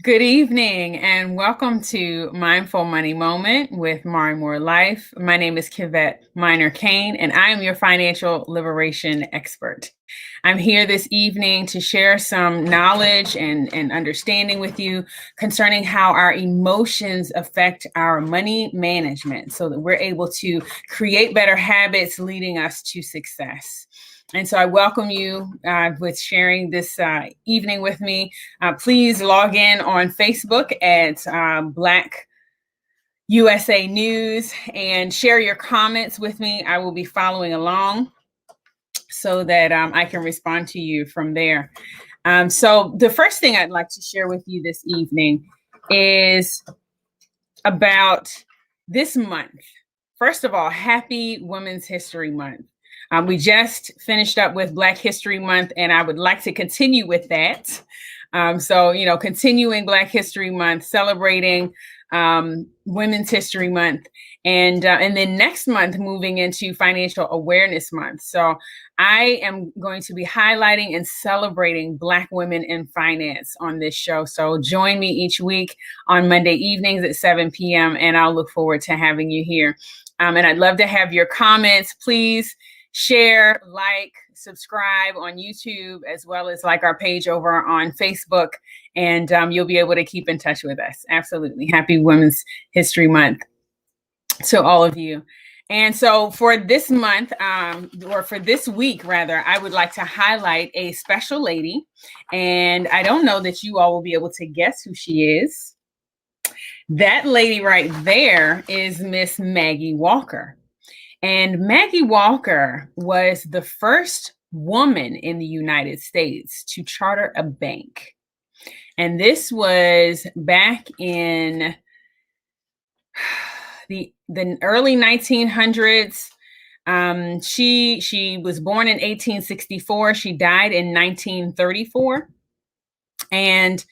Good evening and welcome to Mindful Money Moment with Mari Moore Life. My name is Kevette Kane and I am your financial liberation expert. I'm here this evening to share some knowledge and understanding with you concerning how our emotions affect our money management so that we're able to create better habits leading us to success. And so I welcome you with sharing this evening with me. Please log in on Facebook at Black USA News and share your comments with me. I will be following along so that I can respond to you from there. So the first thing I'd like to share with you this evening is about this month. First of all, happy Women's History Month. We just finished up with Black History Month, and I would like to continue with that. Continuing Black History Month, celebrating Women's History Month, and then next month moving into Financial Awareness Month. So I am going to be highlighting and celebrating Black women in finance on this show. So join me each week on Monday evenings at 7 p.m. and I'll look forward to having you here. And I'd love to have your comments. Please share, like, subscribe on YouTube, as well as like our page over on Facebook, and you'll be able to keep in touch with us. Absolutely. Happy Women's History Month to all of you. And so for this month, or for this week, rather, I would like to highlight a special lady. And I don't know that you all will be able to guess who she is. That lady right there is Miss Maggie Walker. And Maggie Walker was the first woman in the United States to charter a bank. And this was back in the early 1900s. She was born in 1864. She died in 1934. And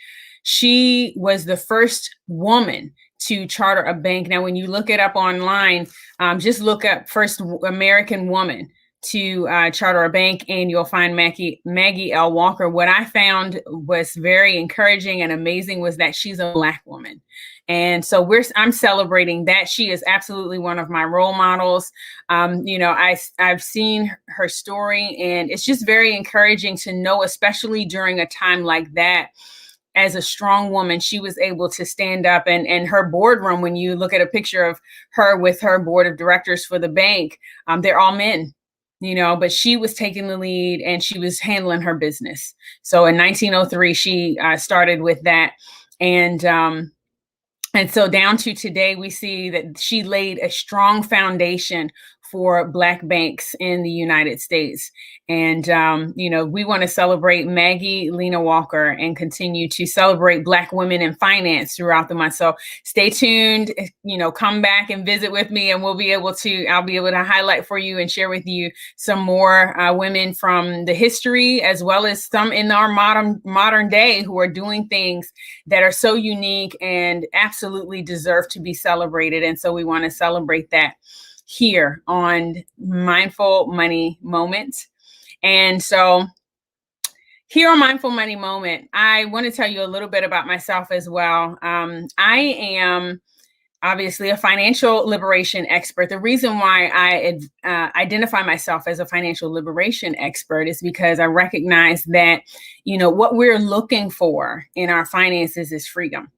she was the first woman to charter a bank. Now, when you look it up online, just look up first American woman to charter a bank, and you'll find Maggie L. Walker. What I found was very encouraging and amazing was that she's a Black woman. And so I'm celebrating that. She is absolutely one of my role models. I've seen her story, and it's just very encouraging to know, especially during a time like that. As a strong woman, she was able to stand up, and her boardroom, when you look at a picture of her with her board of directors for the bank, they're all men, but she was taking the lead and she was handling her business. So in 1903, she started with that. And so down to today, we see that she laid a strong foundation for Black banks in the United States. And, we want to celebrate Maggie Lena Walker and continue to celebrate Black women in finance throughout the month. So stay tuned, come back and visit with me, and I'll be able to highlight for you and share with you some more women from the history, as well as some in our modern day who are doing things that are so unique and absolutely deserve to be celebrated. And so we want to celebrate that here on Mindful Money Moment. And so here on Mindful Money Moment, I want to tell you a little bit about myself as well. I am obviously a financial liberation expert. The reason why I identify myself as a financial liberation expert is because I recognize that, what we're looking for in our finances is freedom,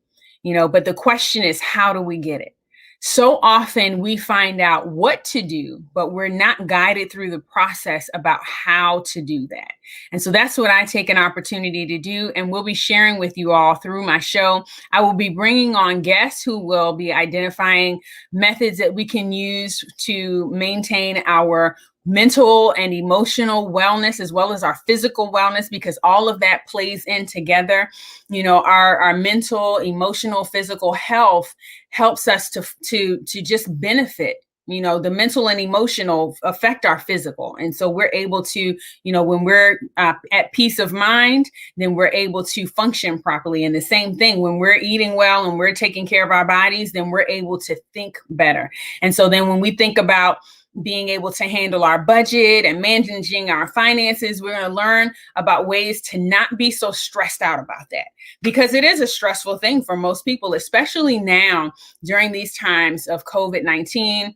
but the question is, how do we get it? So often we find out what to do, but we're not guided through the process about how to do that. And so that's what I take an opportunity to do. And we'll be sharing with you all through my show. I will be bringing on guests who will be identifying methods that we can use to maintain our mental and emotional wellness, as well as our physical wellness, because all of that plays in together. Our mental, emotional, physical health helps us to just benefit. The mental and emotional affect our physical. And so we're able to, when we're at peace of mind, then we're able to function properly. And the same thing, when we're eating well and we're taking care of our bodies, then we're able to think better. And so then when we think about being able to handle our budget and managing our finances. We're going to learn about ways to not be so stressed out about that, because it is a stressful thing for most people, especially now during these times of COVID-19,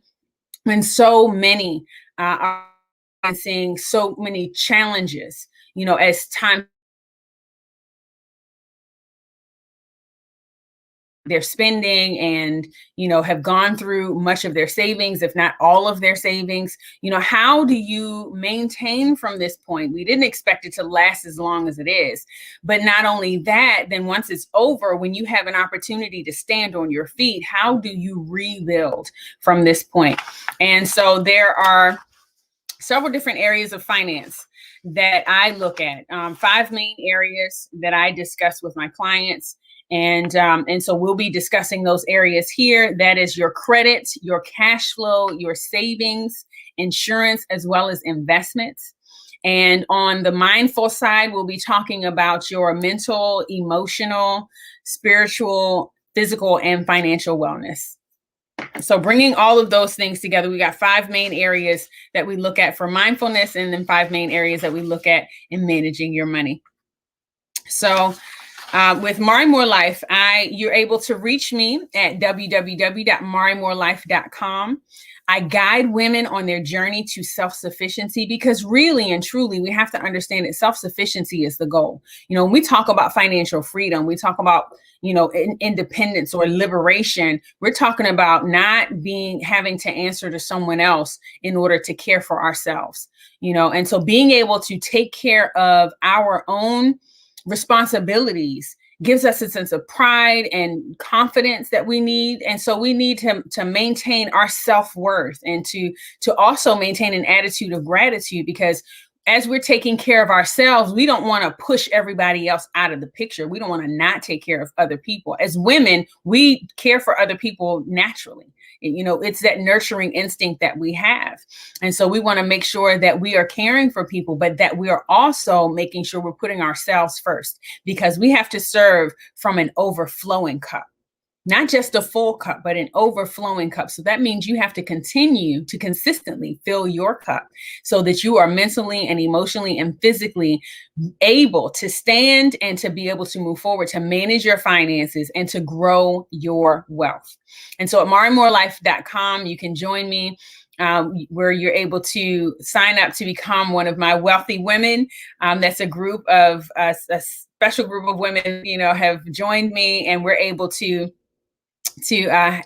when so many are seeing so many challenges, as time they're spending and, have gone through much of their savings, if not all of their savings. How do you maintain from this point? We didn't expect it to last as long as it is. But not only that, then once it's over, when you have an opportunity to stand on your feet, how do you rebuild from this point? And so there are several different areas of finance that I look at, 5 main areas that I discuss with my clients. And so we'll be discussing those areas here. That is your credit, your cash flow, your savings, insurance, as well as investments. And on the mindful side, we'll be talking about your mental, emotional, spiritual, physical, and financial wellness. So bringing all of those things together, we got 5 main areas that we look at for mindfulness, and then 5 main areas that we look at in managing your money. So with Mari Moore Life, you're able to reach me at www.marimorelife.com. I guide women on their journey to self-sufficiency, because really and truly, we have to understand that self-sufficiency is the goal. When we talk about financial freedom, we talk about, independence or liberation. We're talking about not having to answer to someone else in order to care for ourselves, and so being able to take care of our own responsibilities gives us a sense of pride and confidence that we need. And so we need to maintain our self-worth, and to also maintain an attitude of gratitude, because as we're taking care of ourselves, we don't want to push everybody else out of the picture. We don't want to not take care of other people. As women, we care for other people naturally. It's that nurturing instinct that we have. And so we want to make sure that we are caring for people, but that we are also making sure we're putting ourselves first, because we have to serve from an overflowing cup. Not just a full cup, but an overflowing cup. So that means you have to continue to consistently fill your cup so that you are mentally and emotionally and physically able to stand and to be able to move forward, to manage your finances and to grow your wealth. And so at marimorelife.com, you can join me where you're able to sign up to become one of my wealthy women. That's a group of a special group of women, have joined me, and we're able to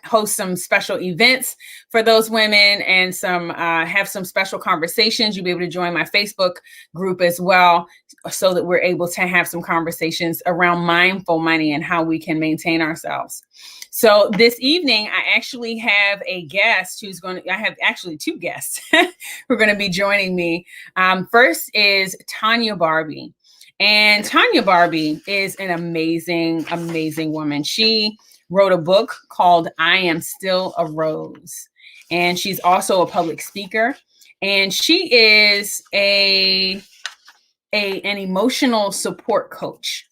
host some special events for those women, and have some special conversations. You'll be able to join my Facebook group as well, so that we're able to have some conversations around mindful money and how we can maintain ourselves. So this evening, I actually have a guest I have actually 2 guests who are going to be joining me. First is Tonya Barbee. And Tonya Barbee is an amazing, amazing woman. She wrote a book called I Am Still a Rose. And she's also a public speaker. And she is an emotional support coach.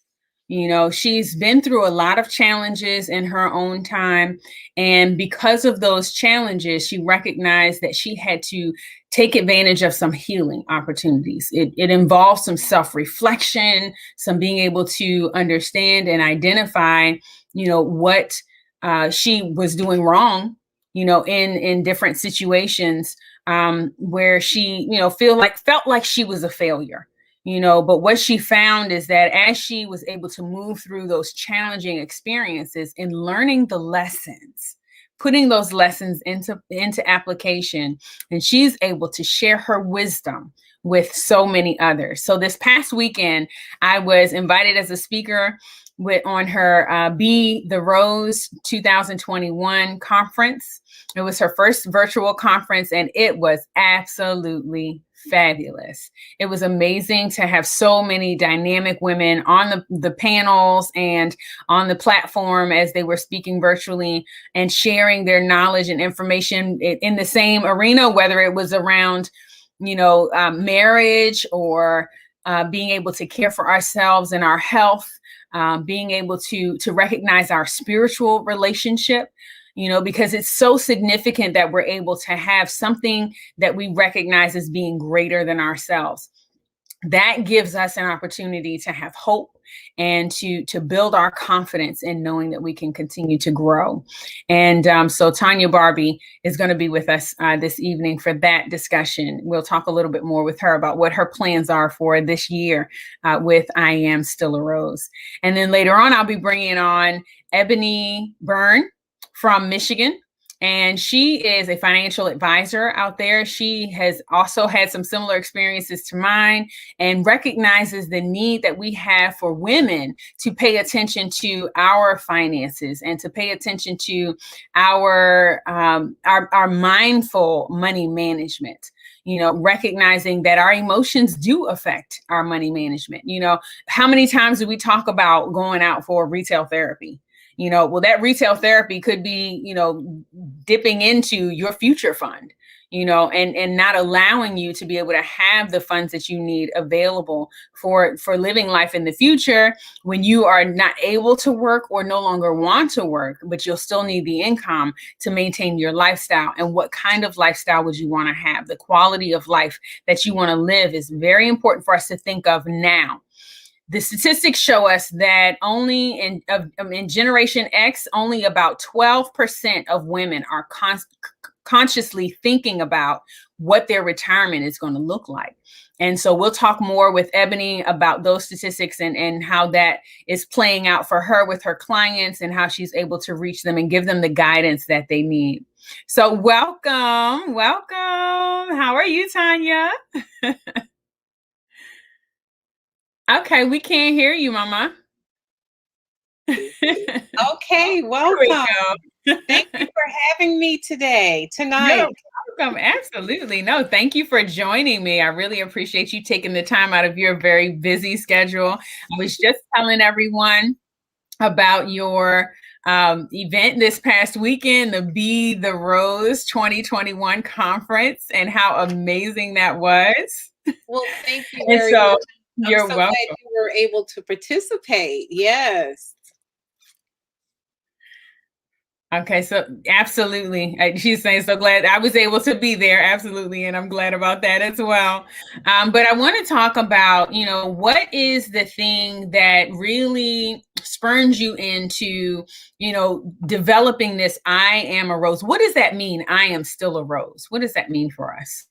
She's been through a lot of challenges in her own time. And because of those challenges, she recognized that she had to take advantage of some healing opportunities. It involves some self-reflection, some being able to understand and identify, what she was doing wrong, in different situations where she, felt like she was a failure. But what she found is that as she was able to move through those challenging experiences and learning the lessons, putting those lessons into application, and she's able to share her wisdom with so many others. So this past weekend, I was invited as a speaker on her Be the Rose 2021 conference. It was her first virtual conference, and it was absolutely fabulous. It was amazing to have so many dynamic women on the panels and on the platform as they were speaking virtually and sharing their knowledge and information in the same arena, whether it was around, marriage or being able to care for ourselves and our health, being able to recognize our spiritual relationship. because it's so significant that we're able to have something that we recognize as being greater than ourselves. That gives us an opportunity to have hope and to build our confidence in knowing that we can continue to grow. And so Tonya Barbee is going to be with us this evening for that discussion. We'll talk a little bit more with her about what her plans are for this year with I Am Still a Rose. And then later on, I'll be bringing on Ebony Byrne from Michigan. And she is a financial advisor out there. She has also had some similar experiences to mine and recognizes the need that we have for women to pay attention to our finances and to pay attention to our mindful money management. Recognizing that our emotions do affect our money management. How many times do we talk about going out for retail therapy? Well, that retail therapy could be, dipping into your future fund, and not allowing you to be able to have the funds that you need available for living life in the future when you are not able to work or no longer want to work, but you'll still need the income to maintain your lifestyle. And what kind of lifestyle would you want to have? The quality of life that you want to live is very important for us to think of now. The statistics show us that only in Generation X, only about 12% of women are consciously thinking about what their retirement is going to look like. And so we'll talk more with Ebony about those statistics and how that is playing out for her with her clients and how she's able to reach them and give them the guidance that they need. So welcome. How are you, Tonya? Okay, we can't hear you, Mama. Okay, welcome. Thank you for having me tonight. You're welcome. Absolutely. No, thank you for joining me. I really appreciate you taking the time out of your very busy schedule. I was just telling everyone about your event this past weekend, the Be the Rose 2021 conference, and how amazing that was. Well, thank you very much. I'm so glad you were able to participate. Yes. Okay, so absolutely. She's saying, so glad I was able to be there. Absolutely. And I'm glad about that as well. But I want to talk about, what is the thing that really spurns you into, developing this I am a rose? What does that mean? I am still a rose. What does that mean for us?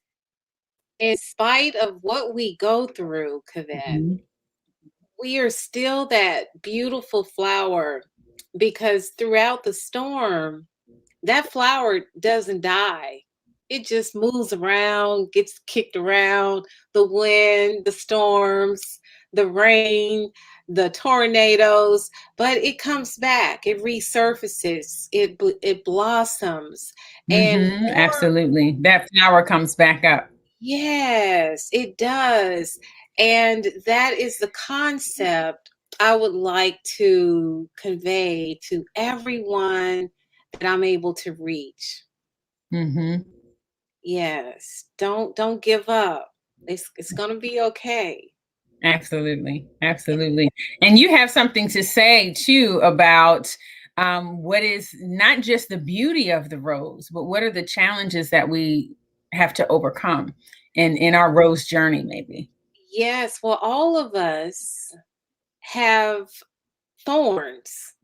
In spite of what we go through, Kevette, we are still that beautiful flower, because throughout the storm, that flower doesn't die. It just moves around, gets kicked around, the wind, the storms, the rain, the tornadoes, but it comes back, it resurfaces, it blossoms. And absolutely. That flower comes back up. Yes, it does. And that is the concept I would like to convey to everyone that I'm able to reach. Yes, don't give up. It's gonna be okay. Absolutely. And you have something to say too about what is not just the beauty of the rose, but what are the challenges that we have to overcome in our rose journey, maybe. Yes, well, all of us have thorns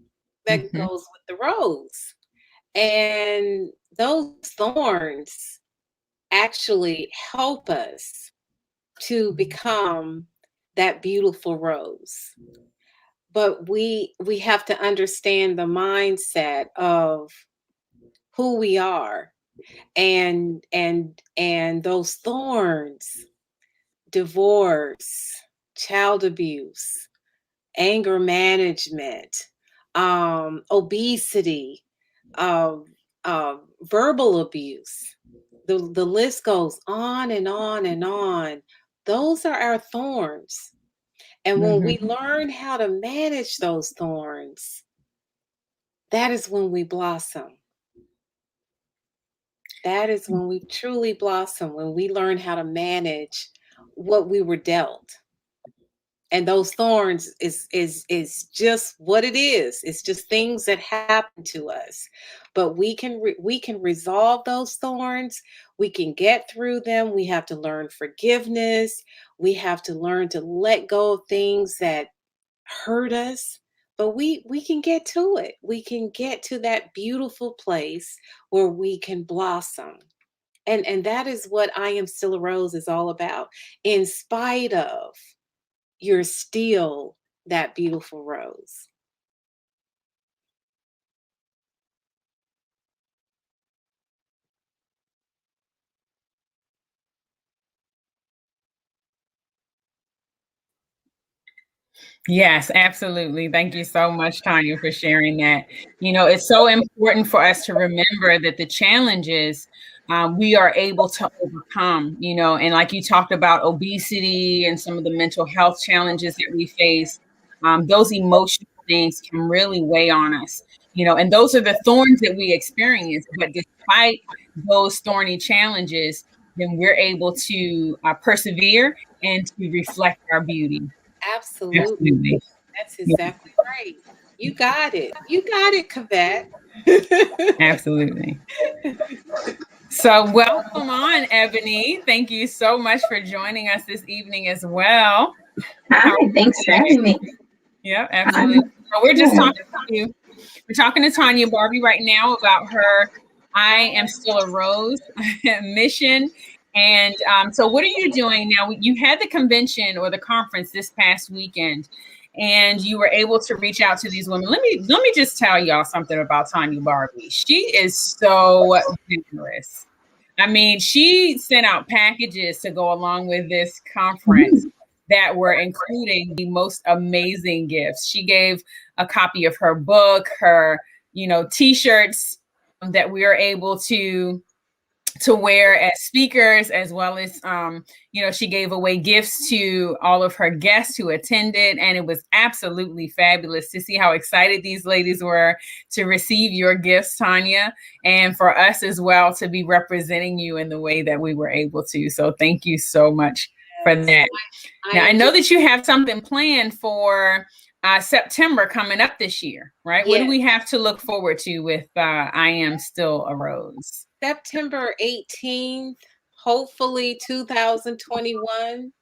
that goes with the rose. And those thorns actually help us to become that beautiful rose. But we have to understand the mindset of who we are, and those thorns: divorce, child abuse, anger management, obesity, verbal abuse. The list goes on and on and on. Those are our thorns. And when we learn how to manage those thorns, that is when we blossom. That is when we truly blossom, when we learn how to manage what we were dealt. And those thorns is just what it is. It's just things that happen to us. But we can resolve those thorns. We can get through them. We have to learn forgiveness. We have to learn to let go of things that hurt us. But we can get to it. We can get to that beautiful place where we can blossom. And that is what I Am Still a Rose is all about. In spite of, you're still that beautiful rose. Yes, absolutely. Thank you so much, Tonya, for sharing that. It's so important for us to remember that the challenges we are able to overcome, and like you talked about obesity and some of the mental health challenges that we face, those emotional things can really weigh on us, and those are the thorns that we experience. But despite those thorny challenges, then we're able to persevere and to reflect our beauty. Absolutely. Absolutely. That's Yeah, exactly right. You got it. You got it, Kevette. absolutely. So, welcome on, Ebony. Thank you so much for joining us this evening as well. Hi, thanks for having me. Yeah, absolutely. So we're just talking to you. We're talking to Tonya Barbee right now about her I Am Still a Rose mission. And so what are you doing now? You had the convention or the conference this past weekend, and you were able to reach out to these women. Let me just tell y'all something about Tonya Barbee. She is so generous. I mean, she sent out packages to go along with this conference that were including the most amazing gifts. She gave a copy of her book, her, t-shirts that we are able to wear as speakers, as well as she gave away gifts to all of her guests who attended, and it was absolutely fabulous to see how excited these ladies were to receive your gifts, Tonya, and for us as well to be representing you in the way that we were able to. So thank you so much for that. Now, I know that you have something planned for September coming up this year, right? Yes. What do we have to look forward to with I Am Still a Rose? September 18th, hopefully 2021.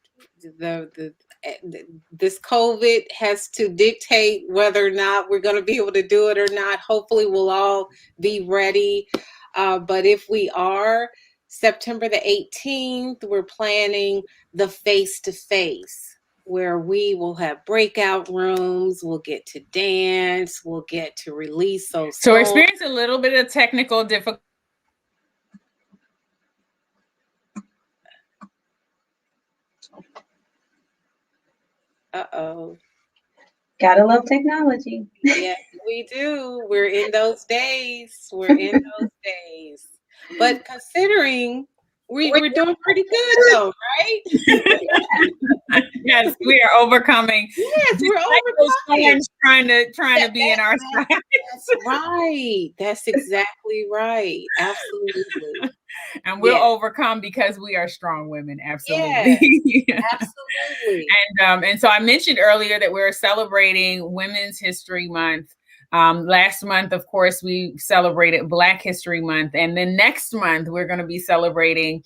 This COVID has to dictate whether or not we're going to be able to do it or not. Hopefully we'll all be ready. But if we are, September the 18th, we're planning the face-to-face, where we will have breakout rooms, we'll get to dance, we'll get to release those. So experience a little bit of technical difficulty. Uh-oh. Gotta love technology. Yes, we do. We're in those days. We're in those days. But considering we're doing pretty good though, right? Yes, we are overcoming. Yes, we're overcoming. Trying to be in our side. That's right. That's exactly right. Absolutely. And we'll overcome because we are strong women. Absolutely. Yes, absolutely. And so I mentioned earlier that we're celebrating Women's History Month. Last month, of course, we celebrated Black History Month. And then next month, we're going to be celebrating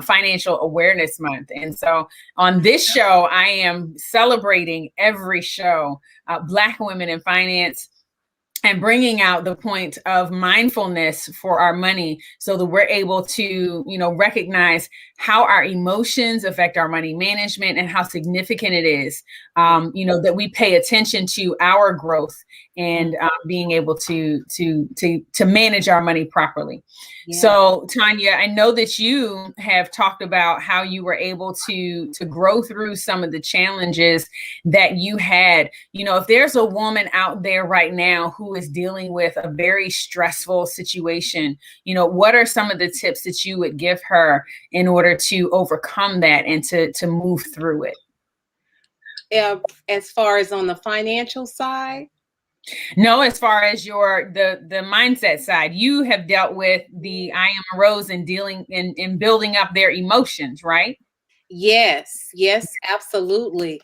Financial Awareness Month. And so on this show, I am celebrating every show, Black women in finance, and bringing out the point of mindfulness for our money so that we're able to, recognize how our emotions affect our money management and how significant it is, that we pay attention to our growth and being able to manage our money properly. Yeah. So, Tonya, I know that you have talked about how you were able to grow through some of the challenges that you had. If there's a woman out there right now who is dealing with a very stressful situation, what are some of the tips that you would give her in order to overcome that and to move through it? As far as on the financial side? No, as far as the mindset side, you have dealt with the I Am a Rose and dealing in building up their emotions, right? Yes, absolutely.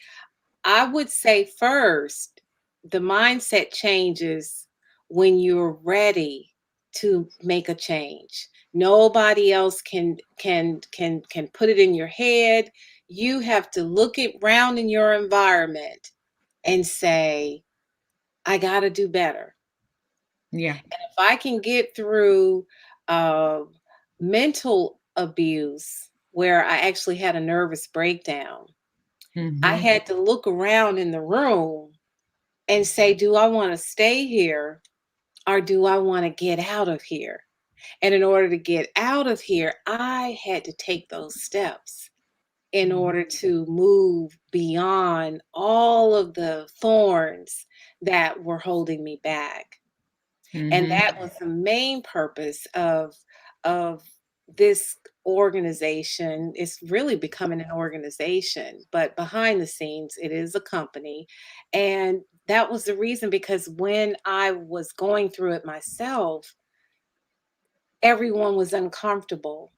I would say first, the mindset changes when you're ready to make a change. Nobody else can put it in your head. You have to look around in your environment and say, I got to do better. Yeah. And if I can get through uh, mental abuse where I actually had a nervous breakdown, I had to look around in the room and say, do I want to stay here or do I want to get out of here? And in order to get out of here, I had to take those steps in order to move beyond all of the thorns that were holding me back. And that was the main purpose of this organization. It's really becoming an organization, but behind the scenes, it is a company. And that was the reason, because when I was going through it myself, everyone was uncomfortable.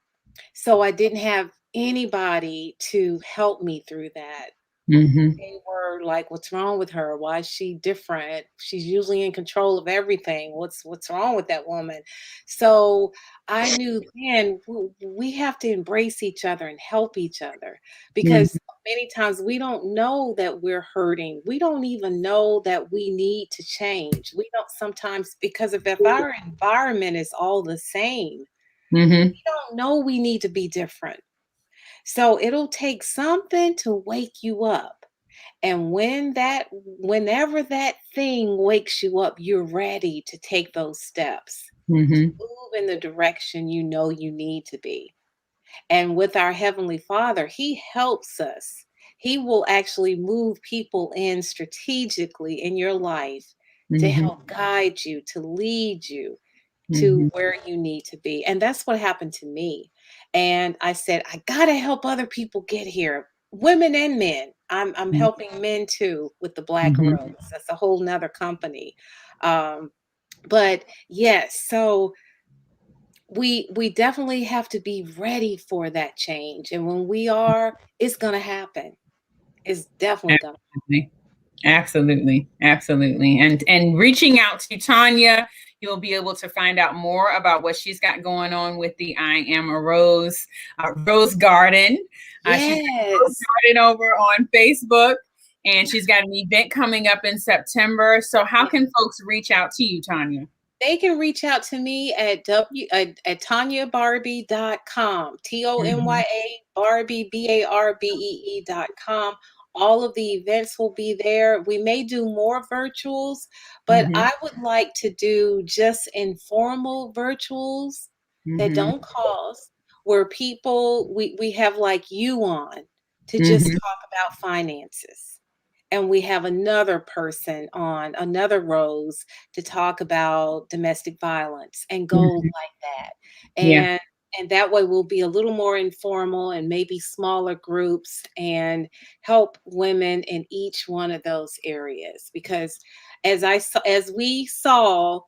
So I didn't have anybody to help me through that. They were like, what's wrong with her? Why is she different? She's usually in control of everything. What's wrong with that woman? So I knew then we have to embrace each other and help each other, because many times we don't know that we're hurting. We don't even know that we need to change. We don't sometimes, because if our environment is all the same, we don't know we need to be different. So it'll take something to wake you up. And whenever that thing wakes you up, you're ready to take those steps, to move in the direction you know you need to be. And with our Heavenly Father, He helps us. He will actually move people in strategically in your life to help guide you, to lead you to where you need to be. And that's what happened to me. And I said, I gotta help other people get here, women and men. I'm helping men too with the Black Rose. That's a whole nother company. But yes, so we definitely have to be ready for that change. And when we are, it's gonna happen. It's definitely gonna Absolutely. Absolutely. Absolutely. And reaching out to Tonya, you'll be able to find out more about what she's got going on with the I Am a Rose Rose Garden. She's got a Rose Garden over on Facebook, and she's got an event coming up in September. So how can folks reach out to you, Tonya? They can reach out to me at tonyabarbee.com. TONYA Barbie BARBEE.com. All of the events will be there. We may do more virtuals, but I would like to do just informal virtuals that don't cost, where people we have like you on to just talk about finances. And we have another person on, another Rose, to talk about domestic violence and go like that. And that way we'll be a little more informal and maybe smaller groups and help women in each one of those areas. Because as we saw,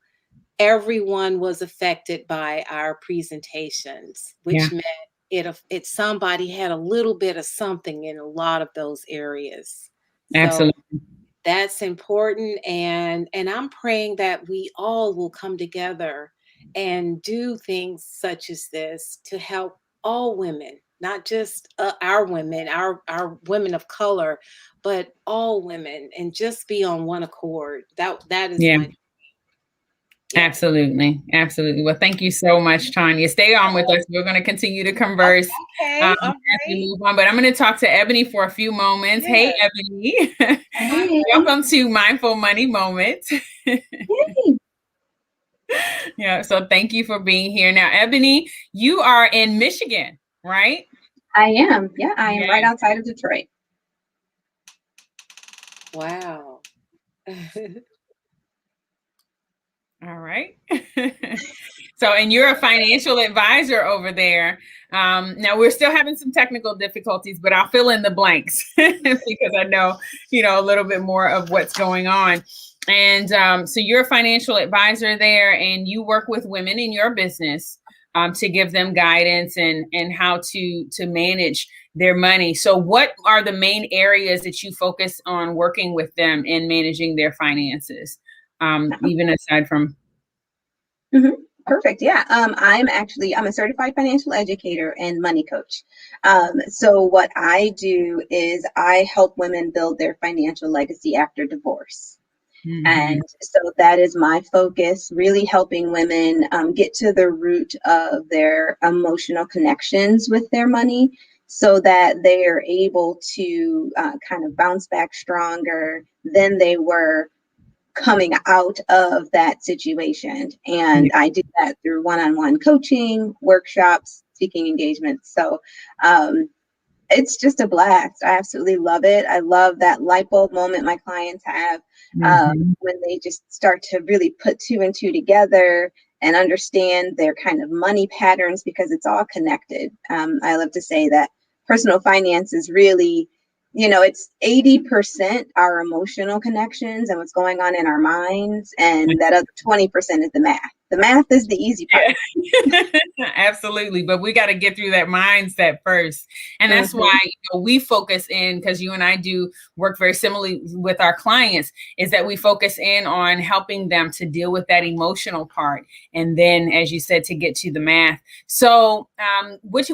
everyone was affected by our presentations, which meant it somebody had a little bit of something in a lot of those areas. Absolutely. So that's important. And I'm praying that we all will come together and do things such as this to help all women, not just our women, our women of color, but all women, and just be on one accord. That is my. Absolutely. Absolutely. Well, thank you so much, Tonya. Stay on with us. We're going to continue to converse as we move on. But I'm going to talk to Ebony for a few moments. Hey, Ebony. Hey. Welcome to Mindful Money Moment. Yeah. So thank you for being here. Now, Ebony, you are in Michigan, right? I am. Yeah, I am right outside of Detroit. Wow. All right. So, and you're a financial advisor over there. Now we're still having some technical difficulties, but I'll fill in the blanks because I know, a little bit more of what's going on. And so you're a financial advisor there, and you work with women in your business to give them guidance and how to manage their money. So what are the main areas that you focus on working with them in managing their finances? Even aside from. Mm-hmm. Perfect. Yeah. I'm a certified financial educator and money coach. So what I do is I help women build their financial legacy after divorce. And so that is my focus, really helping women get to the root of their emotional connections with their money so that they are able to kind of bounce back stronger than they were coming out of that situation. And I do that through one-on-one coaching, workshops, speaking engagements. So it's just a blast. I absolutely love it. I love that light bulb moment my clients have when they just start to really put two and two together and understand their kind of money patterns, because it's all connected. I love to say that personal finance is really, it's 80% our emotional connections and what's going on in our minds, and that other 20% is the math. The math is the easy part. Absolutely. But we got to get through that mindset first. And that's why we focus in, because you and I do work very similarly with our clients, is that we focus in on helping them to deal with that emotional part. And then, as you said, to get to the math. So what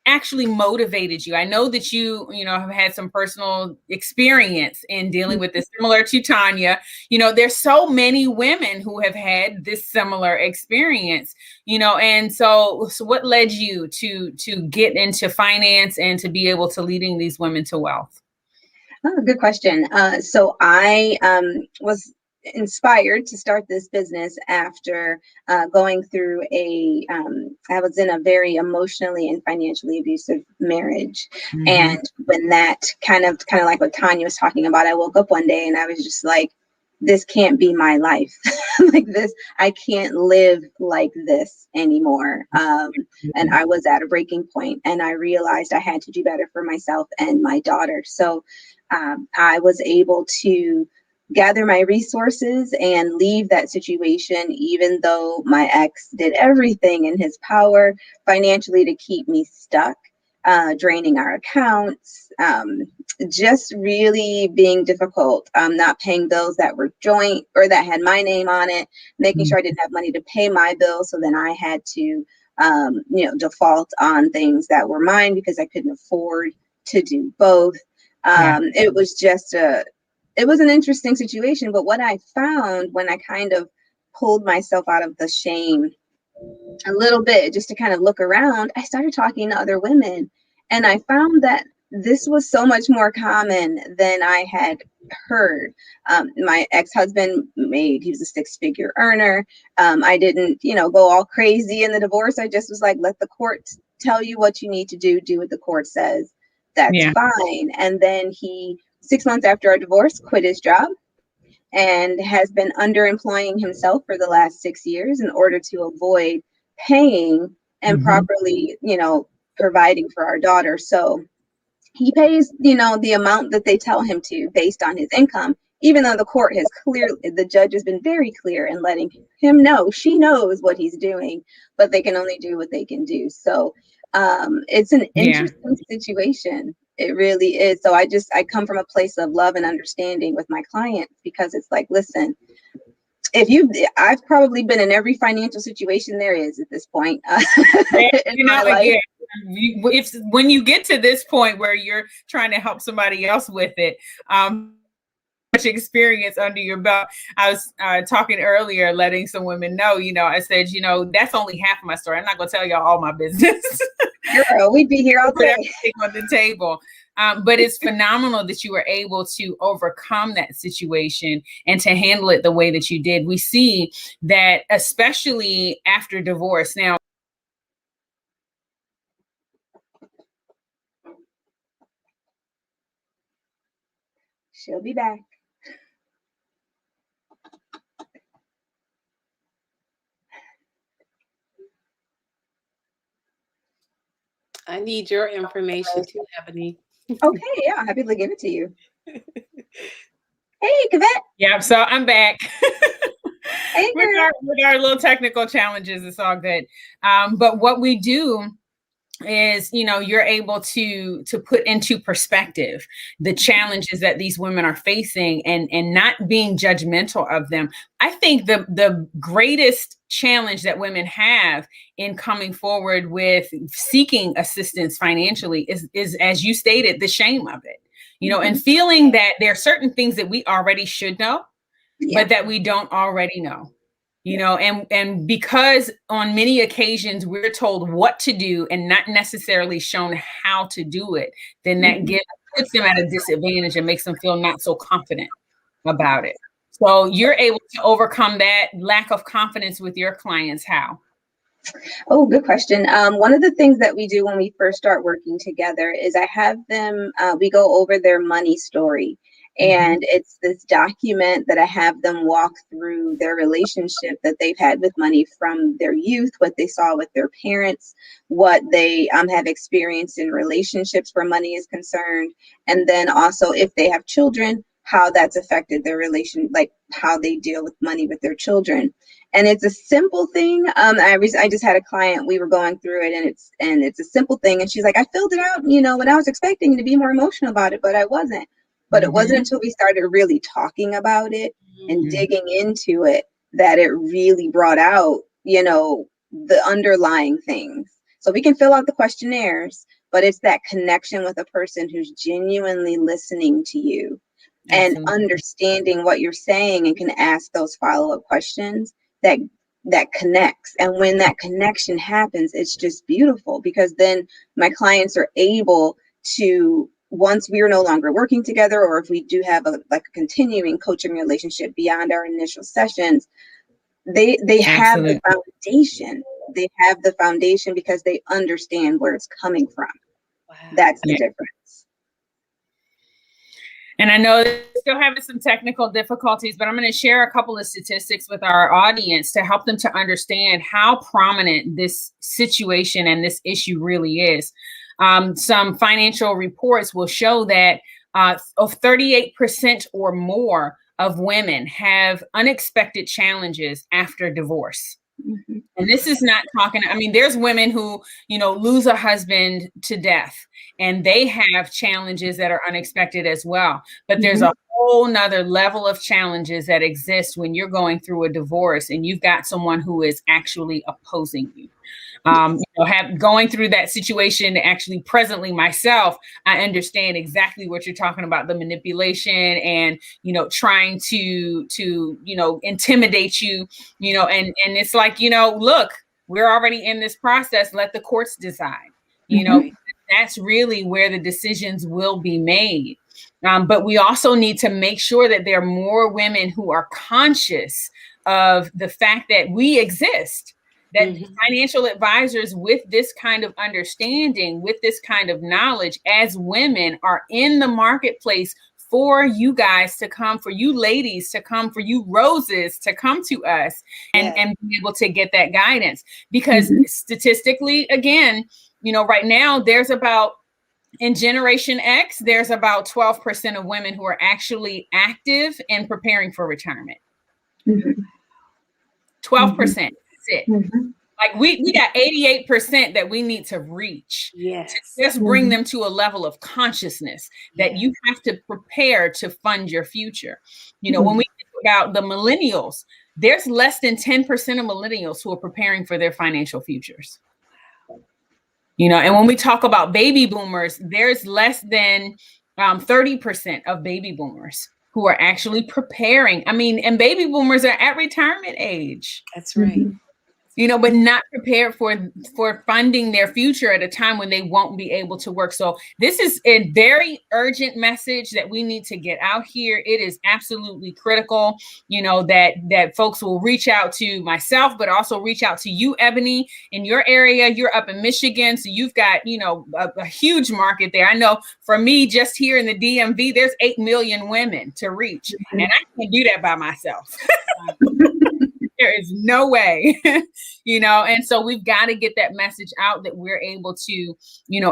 actually motivated you? I know that you have had some personal experience in dealing with this, similar to Tonya. There's so many women who have had this similar experience, and so what led you to get into finance and to be able to leading these women to wealth? Oh, good question. So I was inspired to start this business after going through I was in a very emotionally and financially abusive marriage. And when that kind of like what Tonya was talking about, I woke up one day and I was just like, this can't be my life. Like this, I can't live like this anymore. And I was at a breaking point, and I realized I had to do better for myself and my daughter. So I was able to gather my resources and leave that situation, even though my ex did everything in his power financially to keep me stuck, draining our accounts, just really being difficult, not paying bills that were joint or that had my name on it, making sure I didn't have money to pay my bills. So then I had to, default on things that were mine because I couldn't afford to do both. It was just it was an interesting situation. But what I found when I kind of pulled myself out of the shame a little bit, just to kind of look around, I started talking to other women, and I found that this was so much more common than I had heard. My ex-husband he was a 6-figure earner. I didn't, go all crazy in the divorce. I just was like, let the court tell you what you need to do what the court says. That's fine. And then he, 6 months after our divorce, quit his job and has been underemploying himself for the last 6 years in order to avoid paying and properly, providing for our daughter. So he pays, the amount that they tell him to based on his income, even though the judge has been very clear in letting him know she knows what he's doing, but they can only do what they can do. So it's an interesting situation. It really is. So I come from a place of love and understanding with my clients, because it's like, listen, I've probably been in every financial situation there is at this point. If when you get to this point where you're trying to help somebody else with it, much experience under your belt. I was talking earlier, letting some women know, I said, that's only half of my story. I'm not going to tell y'all all my business. Girl, we'd be here all day. Everything on the table. But it's phenomenal that you were able to overcome that situation and to handle it the way that you did. We see that, especially after divorce. Now, she'll be back. I need your information too, Ebony. Okay, yeah, I'm happy to give it to you. Hey, Kevette. Yeah, so I'm back. Hey, with our little technical challenges, it's all good. But what we do is, you're able to put into perspective the challenges that these women are facing, and not being judgmental of them. I think the greatest challenge that women have in coming forward with seeking assistance financially is, as you stated, the shame of it, and feeling that there are certain things that we already should know, but that we don't already know. And because on many occasions we're told what to do and not necessarily shown how to do it, then that puts them at a disadvantage and makes them feel not so confident about it. So you're able to overcome that lack of confidence with your clients. How? Oh, good question. One of the things that we do when we first start working together is I have them, we go over their money story. And it's this document that I have them walk through their relationship that they've had with money from their youth, what they saw with their parents, what they have experienced in relationships where money is concerned. And then also if they have children, how that's affected their relation, like how they deal with money with their children. And it's a simple thing. I just had a client, we were going through it, and it's a simple thing. And she's like, I filled it out, when I was expecting to be more emotional about it, but I wasn't. But it wasn't until we started really talking about it and digging into it that it really brought out, the underlying things. So we can fill out the questionnaires, but it's that connection with a person who's genuinely listening to you and understanding what you're saying and can ask those follow-up questions that connects. And when that connection happens, it's just beautiful, because then my clients are able to, once we are no longer working together, or if we do have a continuing coaching relationship beyond our initial sessions, they have the foundation. They have the foundation because they understand where it's coming from. Wow. That's the difference. And I know they're still having some technical difficulties, but I'm going to share a couple of statistics with our audience to help them to understand how prominent this situation and this issue really is. Some financial reports will show that of 38% or more of women have unexpected challenges after divorce. And this is not talking, there's women who, lose a husband to death, and they have challenges that are unexpected as well. But there's a whole nother level of challenges that exist when you're going through a divorce and you've got someone who is actually opposing you. Going through that situation, actually presently myself, I understand exactly what you're talking about, the manipulation and, trying to intimidate you, and it's like, look, we're already in this process. Let the courts decide, that's really where the decisions will be made. But we also need to make sure that there are more women who are conscious of the fact that we exist. That financial advisors with this kind of understanding, with this kind of knowledge as women are in the marketplace for you guys to come, for you ladies to come, for you roses to come to us and be able to get that guidance. Because statistically, again, right now there's about, in Generation X, there's about 12% of women who are actually active and preparing for retirement. 12%. That's it. Like we got 88% that we need to reach to just bring them to a level of consciousness that you have to prepare to fund your future. When we think about the millennials, there's less than 10% of millennials who are preparing for their financial futures. And when we talk about baby boomers, there's less than 30% of baby boomers who are actually preparing. And baby boomers are at retirement age. That's right. But not prepared for funding their future at a time when they won't be able to work. So this is a very urgent message that we need to get out here. It is absolutely critical, that folks will reach out to myself, but also reach out to you, Ebony, in your area. You're up in Michigan, so you've got, a huge market there. I know for me, just here in the DMV, there's 8 million women to reach, and I can't do that by myself. There is no way, and so we've got to get that message out that we're able to,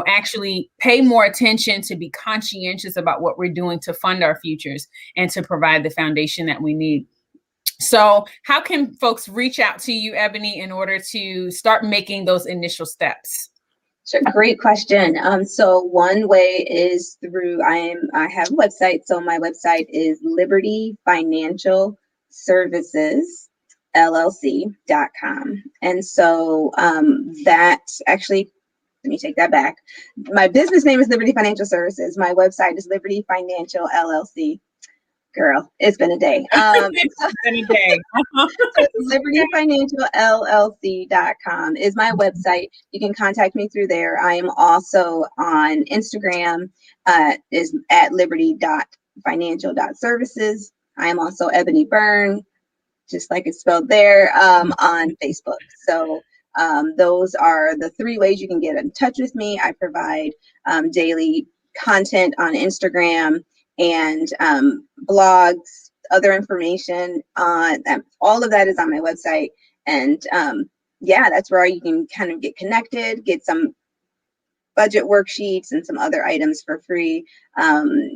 actually pay more attention, to be conscientious about what we're doing to fund our futures and to provide the foundation that we need. So how can folks reach out to you, Ebony, in order to start making those initial steps? Sure, great question. So one way is through I have a website. So my website is Liberty Financial Services LLC.com. And so that actually, let me take that back. My business name is Liberty Financial Services. My website is Liberty Financial LLC. Girl, it's been a day. It's been a day. LibertyFinancialLLC.com is my website. You can contact me through there. I am also on Instagram, is at liberty.financial.services. I am also Ebony Byrne, just like it's spelled there, on Facebook. So those are the three ways you can get in touch with me. I provide daily content on Instagram and blogs, other information on all of that is on my website. And yeah, that's where you can kind of get connected, get some budget worksheets and some other items for free,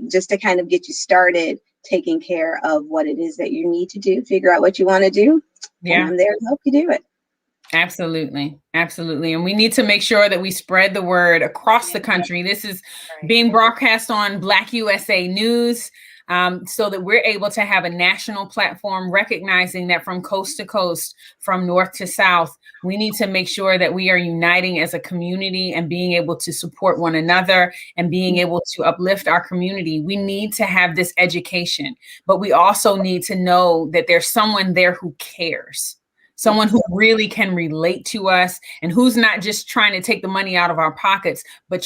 just to kind of get you started taking care of what it is that you need to do, figure out what you want to do. Yeah. And I'm there to help you do it. Absolutely. Absolutely. And we need to make sure that we spread the word across the country. This is being broadcast on Black USA News, so that we're able to have a national platform recognizing that from coast to coast, from north to south, we need to make sure that we are uniting as a community and being able to support one another and being able to uplift our community. We need to have this education, but we also need to know that there's someone there who cares. Someone who really can relate to us and who's not just trying to take the money out of our pockets, but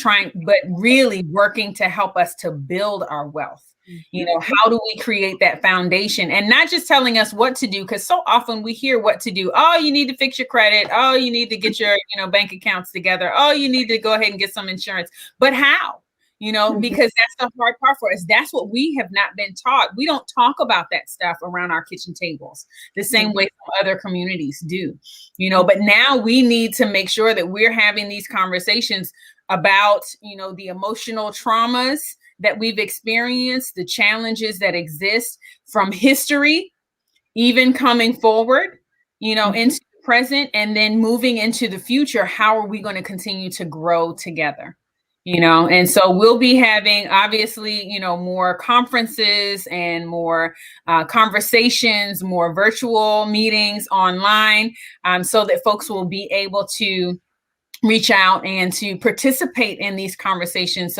really working to help us to build our wealth. You know, how do we create that foundation and not just telling us what to do? Because so often we hear what to do. Oh, you need to fix your credit. Oh, you need to get your, bank accounts together. Oh, you need to go ahead and get some insurance. But how? Because that's the hard part for us. That's what we have not been taught. We don't talk about that stuff around our kitchen tables the same way other communities do, but now we need to make sure that we're having these conversations about, the emotional traumas that we've experienced, the challenges that exist from history, even coming forward, into the present, and then moving into the future. How are we going to continue to grow together? And so we'll be having, obviously, more conferences and more conversations, more virtual meetings online, so that folks will be able to reach out and to participate in these conversations,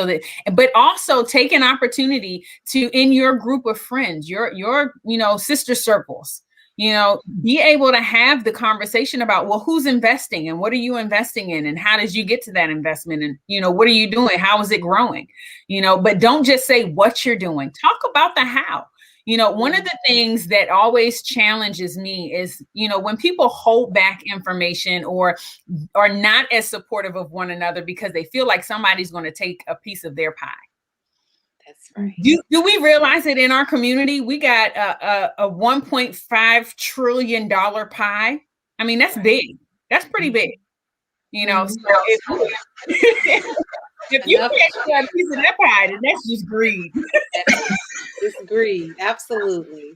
but also take an opportunity to, in your group of friends, your sister circles, be able to have the conversation about, well, who's investing and what are you investing in and how did you get to that investment and, what are you doing? How is it growing? But don't just say what you're doing. Talk about the how. One of the things that always challenges me is, when people hold back information or are not as supportive of one another because they feel like somebody's going to take a piece of their pie. That's right. Do we realize that in our community, we got a $1.5 trillion pie? I mean, that's big. That's pretty big. So if you can't get a piece of that pie, then that's just greed. It's greed. Absolutely.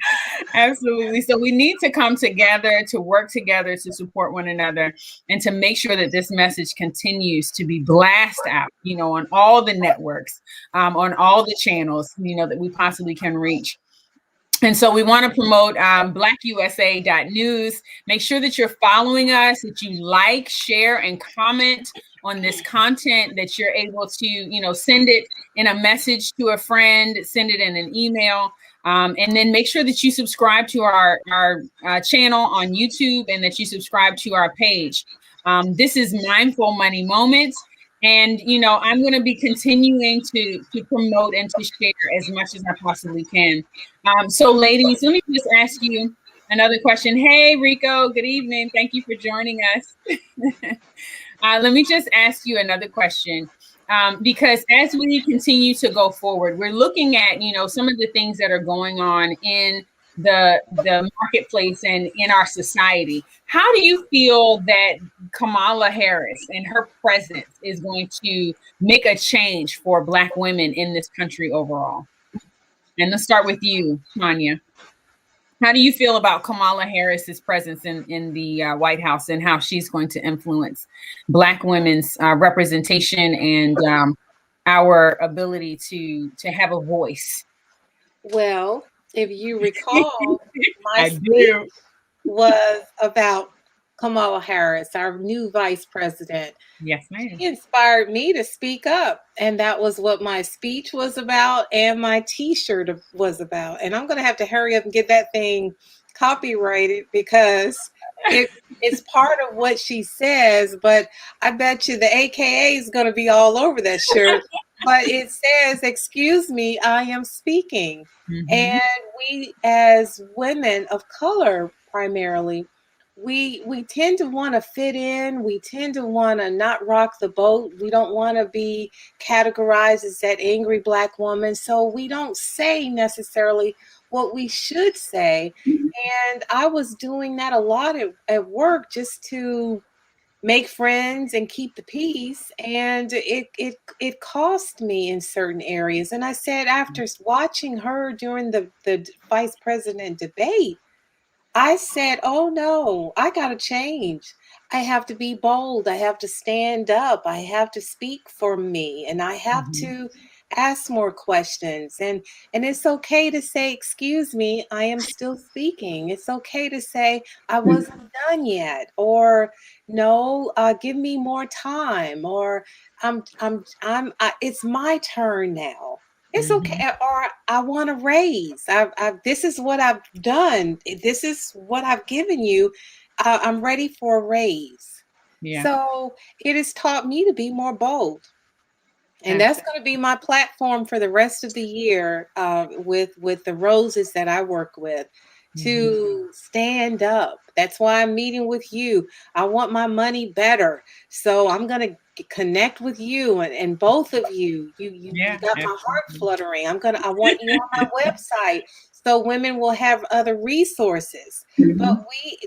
Absolutely. So we need to come together, to work together, to support one another, and to make sure that this message continues to be blasted out, on all the networks, on all the channels, that we possibly can reach. And so we want to promote blackusa.news. Make sure that you're following us, that you like, share, and comment on this content, that you're able to, send it in a message to a friend, send it in an email, and then make sure that you subscribe to our channel on YouTube and that you subscribe to our page. This is Mindful Money Moments. And, I'm going to be continuing to promote and to share as much as I possibly can. So ladies, let me just ask you another question. Hey, Rico, good evening. Thank you for joining us. Let me just ask you another question. Because as we continue to go forward, we're looking at, some of the things that are going on in the marketplace and in our society. How do you feel that Kamala Harris and her presence is going to make a change for Black women in this country overall? And let's start with you, Tonya. How do you feel about Kamala Harris's presence in the White House and how she's going to influence Black women's representation and our ability to have a voice? Well, if you recall, my I speech do. was about Kamala Harris, our new vice president. Yes, ma'am. She inspired me to speak up, and that was what my speech was about and my t-shirt was about. And I'm going to have to hurry up and get that thing copyrighted because it's part of what she says, but I bet you the AKA is going to be all over that shirt. But it says, "Excuse me, I am speaking." Mm-hmm. And we, as women of color primarily, we tend to want to fit in. We tend to want to not rock the boat. We don't want to be categorized as that angry Black woman. So we don't say necessarily what we should say. And I was doing that a lot at work just to make friends and keep the peace. And it cost me in certain areas. And I said, after watching her during the vice president debate, I said, oh no, I got to change. I have to be bold. I have to stand up. I have to speak for me. And I have Mm-hmm. to ask more questions. And it's okay to say, excuse me, I am still speaking. It's okay to say, I wasn't done yet. Or no, give me more time. Or it's my turn now. It's Mm-hmm. okay. Or I want to raise. This is what I've done. This is what I've given you. I'm ready for a raise. Yeah. So it has taught me to be more bold. And that's Absolutely. going to be my platform for the rest of the year, with the roses that I work with, Mm-hmm. to stand up. That's why I'm meeting with you. I want my money better, so I'm going to connect with you, and both of you. You Yeah, got my heart absolutely. fluttering. I want you on my website so women will have other resources. Mhm. But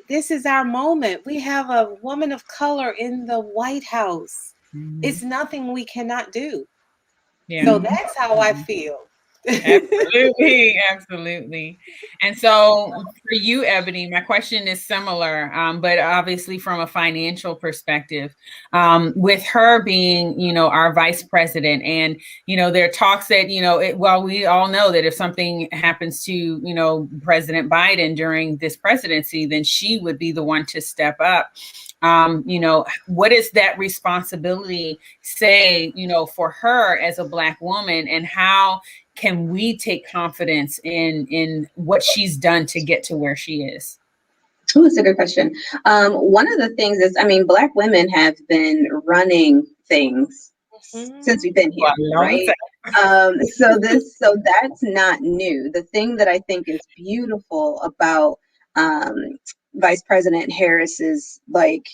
this is our moment. We have a woman of color in the White House. Mm-hmm. It's nothing we cannot do. Yeah. So that's how I feel. Absolutely, absolutely. And so for you, Ebony, my question is similar, but obviously from a financial perspective, with her being, our vice president, and there are talks that, well, we all know that if something happens to, President Biden during this presidency, then she would be the one to step up. What does that responsibility say, for her as a Black woman, and how can we take confidence in what she's done to get to where she is? Oh, that's a good question. One of the things is, I mean, Black women have been running things since we've been For here, a long right? So that's not new. The thing that I think is beautiful about um, Vice President Harris's, like,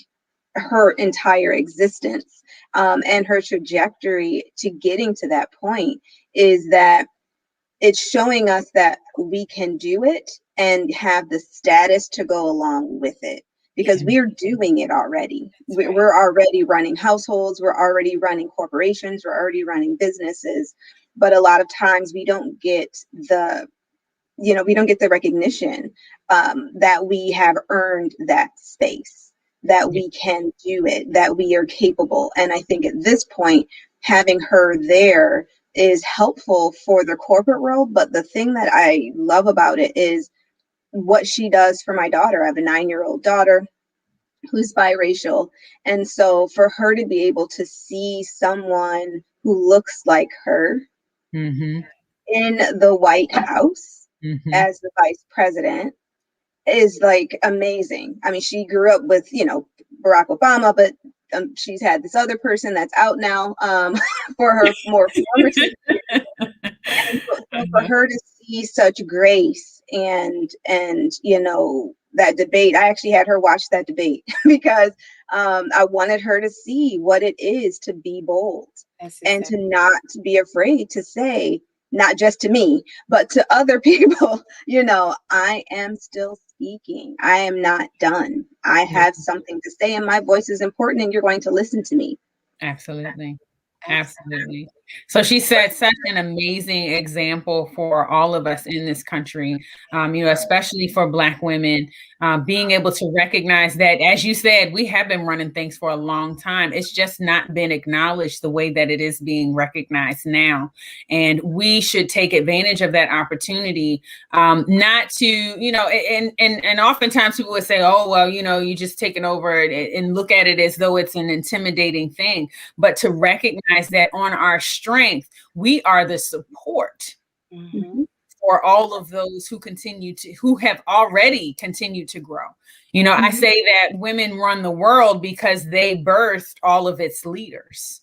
her entire existence, and her trajectory to getting to that point, is that it's showing us that we can do it and have the status to go along with it, because time. we're doing it already. That's right. We're already running households, we're already running corporations, we're already running businesses. But a lot of times we don't get the recognition, that we have earned that space, that Yeah. we can do it, that we are capable. And I think at this point, having her there is helpful for the corporate world. But the thing that I love about it is what she does for my daughter. I have a 9-year-old daughter who's biracial. And so for her to be able to see someone who looks like her Mm-hmm. in the White House Mm-hmm. as the vice president is like amazing. I mean, she grew up with, Barack Obama, but she's had this other person that's out now, for her more formative. And so for her to see such grace and that debate, I actually had her watch that debate because I wanted her to see what it is to be bold That's and to exactly. not be afraid to say, not just to me, but to other people, I am still speaking. I am not done. I Yeah. have something to say, and my voice is important, and you're going to listen to me. Absolutely. Absolutely. Absolutely. So she set such an amazing example for all of us in this country, especially for Black women, being able to recognize that, as you said, we have been running things for a long time. It's just not been acknowledged the way that it is being recognized now. And we should take advantage of that opportunity, not to, and oftentimes people would say, oh, well, you just taking over and look at it as though it's an intimidating thing, but to recognize that on our strength, we are the support for all of those who have already continued to grow. I say that women run the world because they birthed all of its leaders.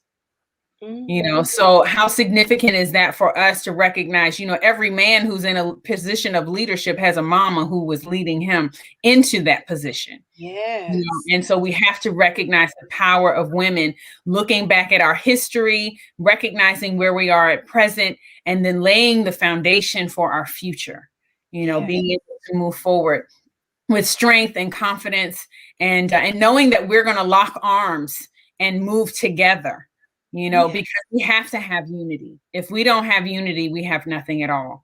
So how significant is that for us to recognize, every man who's in a position of leadership has a mama who was leading him into that position. Yes. And so we have to recognize the power of women, looking back at our history, recognizing where we are at present, and then laying the foundation for our future, being able to move forward with strength and confidence, and knowing that we're going to lock arms and move together, because we have to have unity. If we don't have unity, we have nothing at all.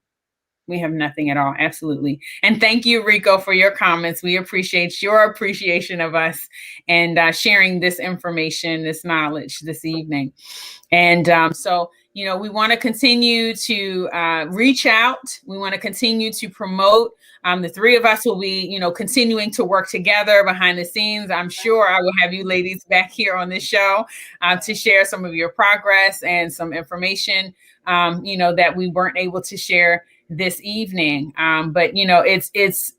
We have nothing at all. Absolutely. And thank you, Rico, for your comments. We appreciate your appreciation of us and sharing this information, this knowledge this evening. And so, we want to continue to reach out. We want to continue to promote. The three of us will be, continuing to work together behind the scenes. I'm sure I will have you ladies back here on this show to share some of your progress and some information, that we weren't able to share this evening. But it's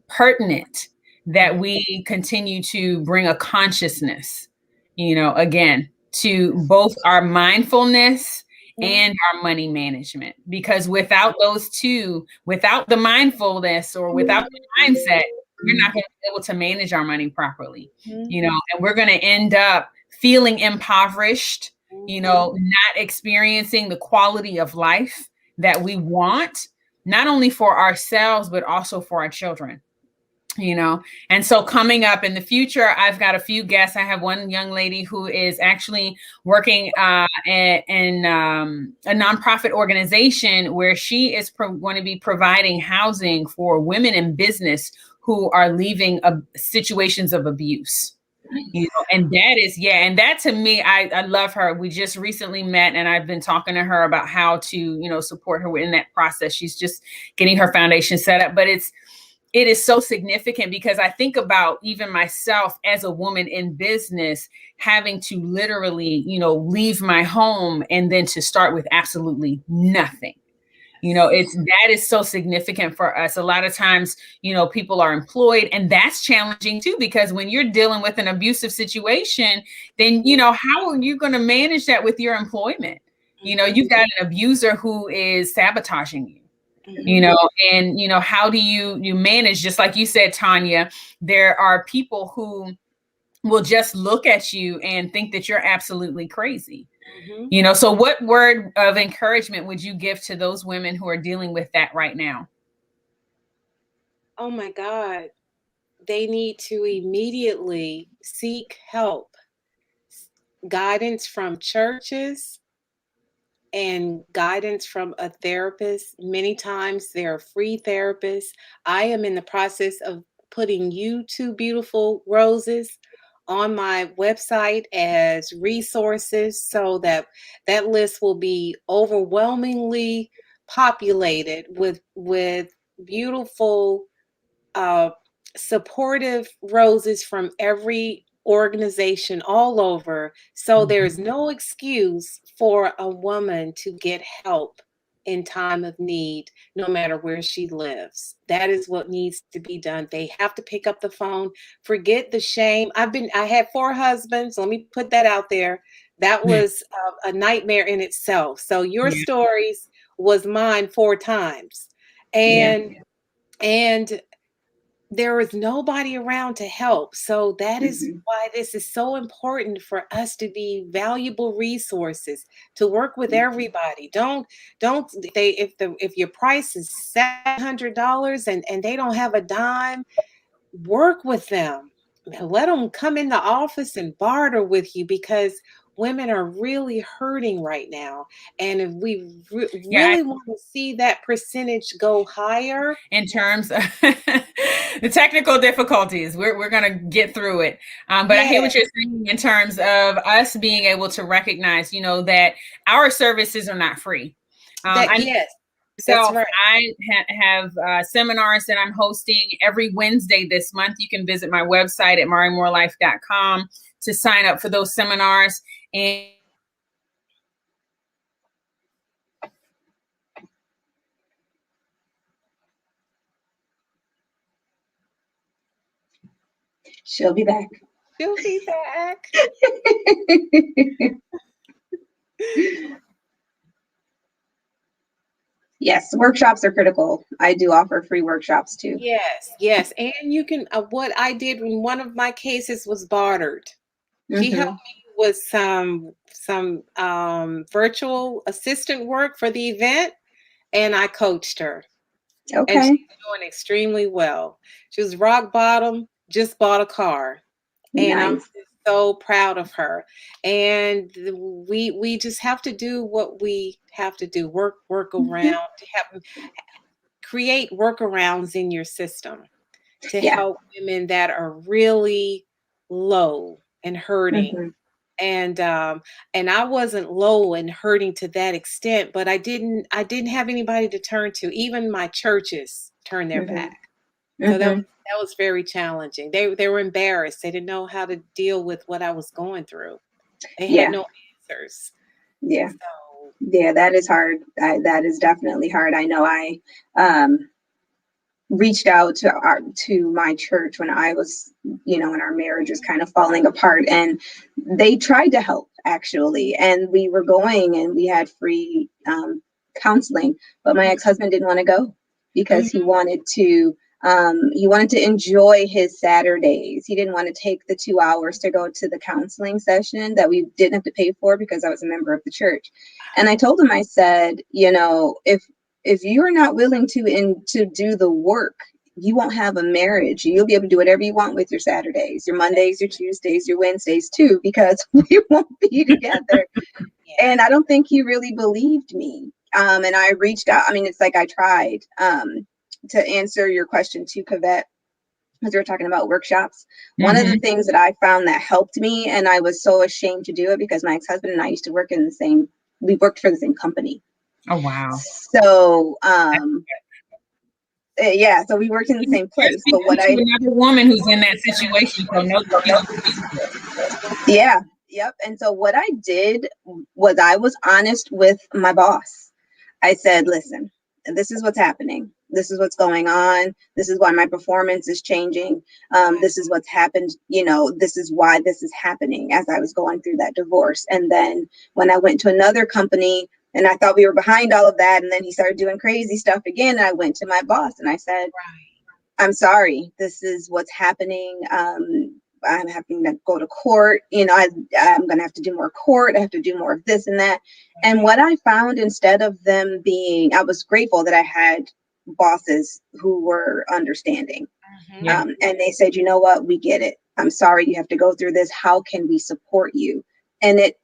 pertinent that we continue to bring a consciousness, again, to both our mindfulness and our money management, because without those two, without the mindfulness or without the mindset, we're not going to be able to manage our money properly, and we're going to end up feeling impoverished, not experiencing the quality of life that we want, not only for ourselves, but also for our children. And so coming up in the future, I've got a few guests. I have one young lady who is actually working in a nonprofit organization where she is going to be providing housing for women in business who are leaving situations of abuse. And that is, and that to me, I love her. We just recently met and I've been talking to her about how to, support her in that process. She's just getting her foundation set up, but it is so significant because I think about even myself as a woman in business having to literally, leave my home and then to start with absolutely nothing. That is so significant for us. A lot of times, people are employed, and that's challenging too, because when you're dealing with an abusive situation, then, how are you going to manage that with your employment? You've got an abuser who is sabotaging you. And how do you manage, just like you said, Tonya, there are people who will just look at you and think that you're absolutely crazy. So what word of encouragement would you give to those women who are dealing with that right now? Oh my God, they need to immediately seek help, guidance from churches, and guidance from a therapist. Many times there are free therapists. I am in the process of putting You Two Beautiful Roses on my website as resources so that that list will be overwhelmingly populated with beautiful, supportive roses from every organization all over. So there's no excuse for a woman to get help in time of need, no matter where she lives. That is what needs to be done. They have to pick up the phone, forget the shame. I had 4 husbands. Let me put that out there. That was a nightmare in itself. So your stories was mine 4 times. And there was nobody around to help. So that is why this is so important for us to be valuable resources, to work with everybody. If your price is $700 and they don't have a dime, work with them. Let them come in the office and barter with you, because women are really hurting right now. And if we really want to see that percentage go higher. In terms of the technical difficulties, we're going to get through it. But I hear what you're saying in terms of us being able to recognize, that our services are not free. Yes. So right. I have seminars that I'm hosting every Wednesday this month. You can visit my website at mariamorelife.com to sign up for those seminars. And she'll be back. She'll be back. Yes, workshops are critical. I do offer free workshops too. Yes. And you can, what I did in one of my cases was bartered. She helped me with some virtual assistant work for the event, and I coached her. Okay. And she's doing extremely well. She was rock bottom, just bought a car. And I'm so proud of her. And we just have to do what we have to do, work around, create workarounds in your system to help women that are really low and hurting. And I wasn't low and hurting to that extent, but I didn't have anybody to turn to. Even my churches turned their back. So that was very challenging. They were embarrassed. They didn't know how to deal with what I was going through. They had no answers. Yeah. So. Yeah, that is hard. That is definitely hard. I know I reached out to my church when I was, when our marriage was kind of falling apart, and they tried to help actually. And we were going and we had free counseling, but my ex-husband didn't want to go because he wanted to enjoy his Saturdays. He didn't want to take the 2 hours to go to the counseling session that we didn't have to pay for because I was a member of the church. And I told him, I said, if you're not willing to do the work, you won't have a marriage. You'll be able to do whatever you want with your Saturdays, your Mondays, your Tuesdays, your Wednesdays too, because we won't be together. And I don't think he really believed me. And I reached out. I mean, it's like I tried to answer your question too, Kevette, because we were talking about workshops. One of the things that I found that helped me, and I was so ashamed to do it because my ex-husband and I used to work we worked for the same company. Oh, wow. So, so we worked in the same place. But another woman who's in that situation. Yep. And so what I did was I was honest with my boss. I said, listen, this is what's happening. This is what's going on. This is why my performance is changing. This is what's happened. This is why this is happening as I was going through that divorce. And then when I went to another company and I thought we were behind all of that, and then he started doing crazy stuff again, and I went to my boss and I said, I'm sorry, this is what's happening. I'm having to go to court. I'm going to have to do more court. I have to do more of this and that. And what I found, instead of them being, I was grateful that I had bosses who were understanding. And they said, you know what, we get it. I'm sorry you have to go through this. How can we support you? And it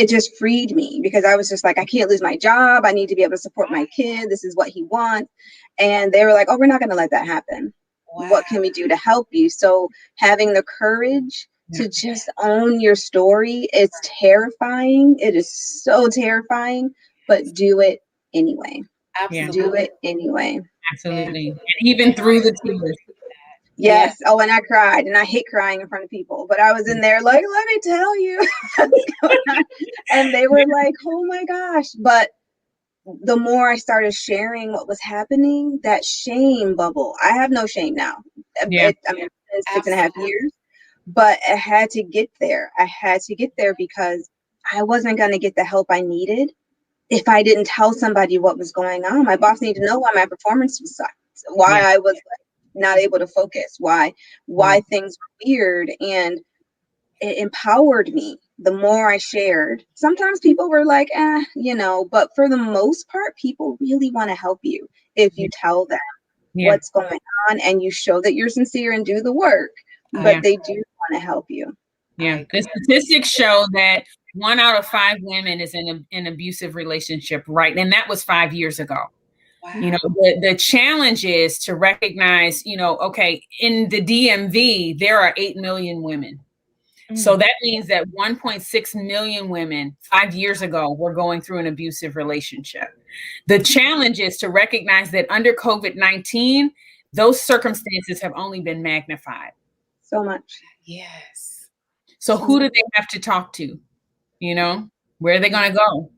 just freed me, because I was just like, I can't lose my job. I need to be able to support my kid. This is what he wants. And they were like, oh, we're not going to let that happen. Wow. What can we do to help you? So having the courage to just own your story, it's terrifying. It is so terrifying, but do it anyway. Absolutely. Do it anyway. Absolutely. And even through the tears. Yes. Oh, and I cried, and I hate crying in front of people, but I was in there like, let me tell you what's going on. And they were like, oh my gosh. But the more I started sharing what was happening, that shame bubble, I have no shame now. It's 6.5 years, but I had to get there. I had to get there because I wasn't going to get the help I needed if I didn't tell somebody what was going on. My boss needed to know why my performance was sucked, why I was not able to focus, why things were weird. And it empowered me. The more I shared, sometimes people were like, but for the most part, people really want to help you if you tell them what's going on and you show that you're sincere and do the work, but they do want to help you. Yeah. The statistics show that 1 out of 5 women is in an abusive relationship, right? And that was 5 years ago. Wow. You know, the challenge is to recognize, you know, okay, in the DMV, there are 8 million women. So that means that 1.6 million women 5 years ago were going through an abusive relationship. The challenge is to recognize that under COVID-19, those circumstances have only been magnified. So much. Yes. So who do they have to talk to? You know, where are they going to go?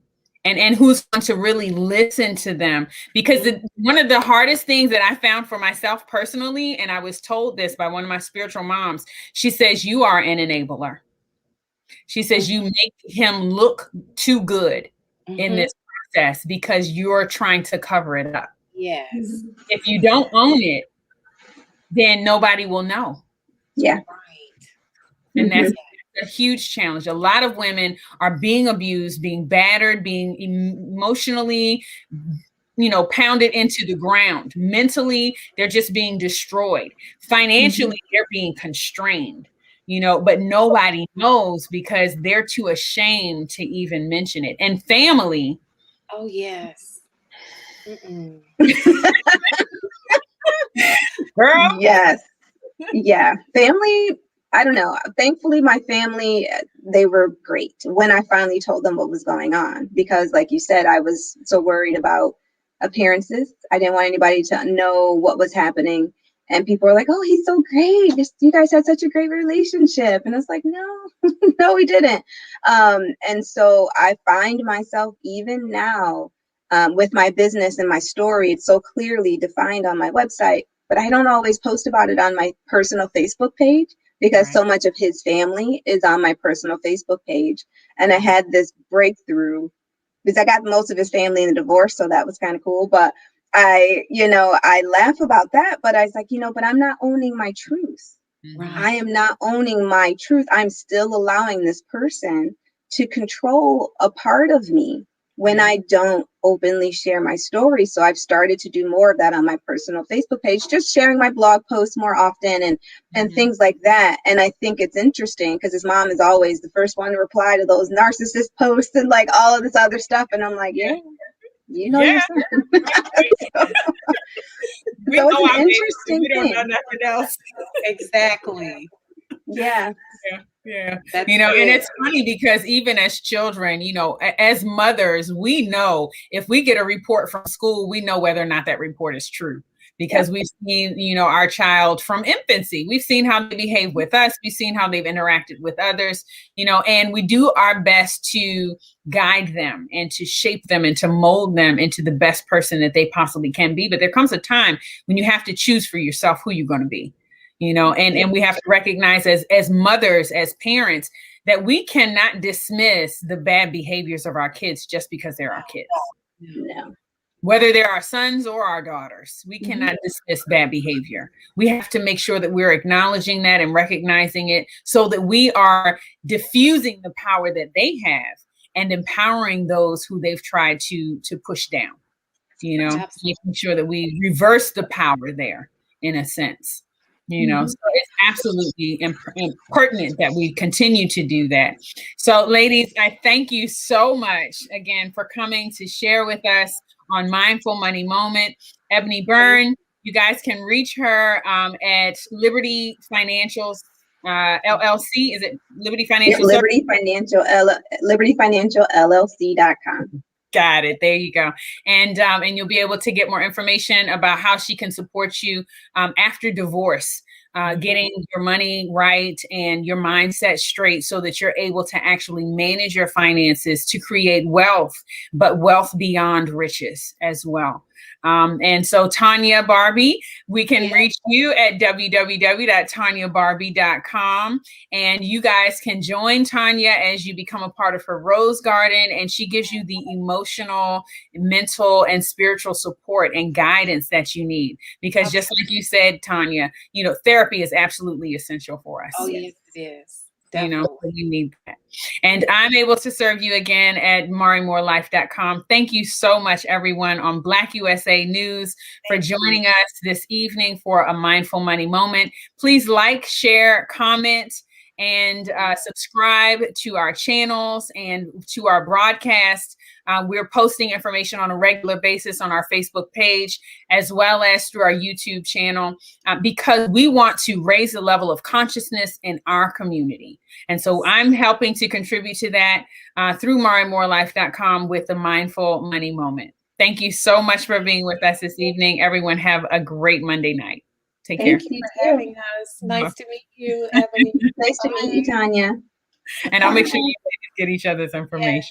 And who's going to really listen to them? Because one of the hardest things that I found for myself personally, and I was told this by one of my spiritual moms, she says, you are an enabler. She says, you make him look too good in this process because you're trying to cover it up. Yes. If you don't own it, then nobody will know. Yeah. Right. And that's a huge challenge. A lot of women are being abused, being battered, being emotionally, you know, pounded into the ground. Mentally, they're just being destroyed. Financially, they're being constrained, you know, but nobody knows because they're too ashamed to even mention it. And family. Oh, yes. Girl. Yes. Yeah. Family, I don't know. Thankfully, my family, they were great when I finally told them what was going on, because like you said, I was so worried about appearances. I didn't want anybody to know what was happening. And people were like, oh, he's so great. You guys had such a great relationship. And I was like, no, no, we didn't. And so I find myself even now with my business and my story, it's so clearly defined on my website, but I don't always post about it on my personal Facebook page, because so much of his family is on my personal Facebook page. And I had this breakthrough because I got most of his family in the divorce. So that was kind of cool. But I laugh about that, but I was like, but I'm not owning my truth. Right. I am not owning my truth. I'm still allowing this person to control a part of me when I don't openly share my story. So I've started to do more of that on my personal Facebook page, just sharing my blog posts more often and things like that. And I think it's interesting because his mom is always the first one to reply to those narcissist posts and like all of this other stuff. And I'm like, yeah, your son. We so know it's our an interesting we don't thing. know nothing else. Exactly. Yeah. Yeah. That's you know, good. and it's funny because even as children, you know, as mothers, we know if we get a report from school, we know whether or not that report is true. Because we've seen, you know, our child from infancy. We've seen how they behave with us. We've seen how they've interacted with others, you know, and we do our best to guide them and to shape them and to mold them into the best person that they possibly can be. But there comes a time when you have to choose for yourself who you're going to be, you know, and we have to recognize as mothers, as parents, that we cannot dismiss the bad behaviors of our kids just because they're our kids. No. Whether they're our sons or our daughters, we cannot dismiss bad behavior. We have to make sure that we're acknowledging that and recognizing it so that we are diffusing the power that they have and empowering those who they've tried to push down, you know, making sure that we reverse the power there in a sense. You know, so it's absolutely pertinent that we continue to do that. So, ladies, I thank you so much again for coming to share with us on Mindful Money Moment. Ebony Byrne, you guys can reach her at Liberty Financial LLC. Is it Liberty Financial? Yeah, Liberty Financial LLC.com. Got it. There you go. And you'll be able to get more information about how she can support you after divorce, getting your money right and your mindset straight so that you're able to actually manage your finances to create wealth, but wealth beyond riches as well. And so Tonya Barbee, we can reach you at www.tonyabarbee.com. And you guys can join Tonya as you become a part of her Rose Garden. And she gives you the emotional, mental, and spiritual support and guidance that you need. Because just like you said, Tonya, you know, therapy is absolutely essential for us. Oh, yes, it is. Definitely. You know, we need that. And I'm able to serve you again at MariMoreLife.com. Thank you so much, everyone on Black USA News for joining us this evening for a Mindful Money Moment. Please like, share, comment, and subscribe to our channels and to our broadcast. We're posting information on a regular basis on our Facebook page, as well as through our YouTube channel, because we want to raise the level of consciousness in our community. And so I'm helping to contribute to that through MariMoreLife.com with the Mindful Money Moment. Thank you so much for being with us this evening. Everyone have a great Monday night. Take care. Thank you for having us. Nice to meet you, Ebony. Nice to meet you, Tonya. And I'll make sure you get each other's information.